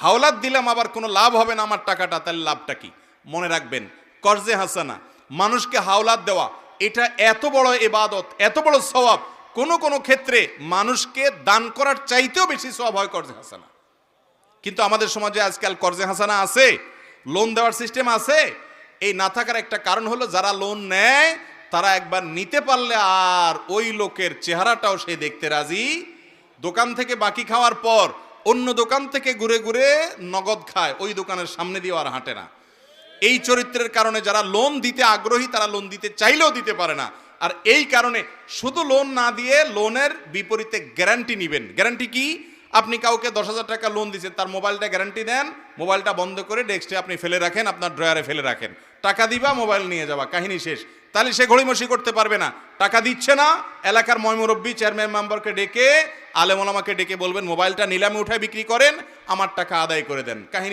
হাওলাত দিলাম আবার কোনো লাভ হবে না আমার টাকাটা, তাহলে লাভটা কি? মনে রাখবেন, কর্জে হাসানা, মানুষকে হাওলাত দেওয়া, এটা এত বড় ইবাদত, এত বড় সওয়াব, কোন ক্ষেত্রে মানুষকে দান করার চাইতেও বেশি সওয়াব হয় কর্জে হাসানা। কিন্তু আমাদের সমাজে আজকাল কর্জে হাসানা আছে, লোন দেওয়ার সিস্টেম আছে। এই না থাকার একটা কারণ হলো, যারা লোন নেয় তারা একবার নিতে পারলে আর ওই লোকের চেহারাটাও সে দেখতে রাজি। দোকান থেকে বাকি খাওয়ার পর অন্য দোকান থেকে ঘুরে ঘুরে নগদ খায়, ওই দোকানের সামনে দিয়ে আর হাঁটে না। এই চরিত্রের কারণে যারা লোন দিতে আগ্রহী তারা লোন দিতে চাইলেও দিতে পারে না। আর এই কারণে শুধু লোন না দিয়ে লোনের বিপরীতে গ্যারান্টি নেবেন। গ্যারান্টি কি? আপনি কাউকে 10,000 টাকা লোন দিচ্ছেন, তার মোবাইলটা গ্যারান্টি দেন, মোবাইলটা বন্ধ করে ডেস্কে আপনি ফেলে রাখেন, আপনার ড্রয়ারে ফেলে রাখেন, টাকা দিবা মোবাইল নিয়ে যাবা, কাহিনী শেষ। তাহলে সে ঘড়িমসি করতে পারবে না, টাকা দিচ্ছে না। এলাকার ময়মুরব্বী, চেয়ারম্যান মেম্বারকে ডেকে, আলেম ওলামাকে ডেকে বলবেন মোবাইলটা নিলামে উঠায় বিক্রি করেন, আমার টাকা আদায় করে দেন, কাহিনী।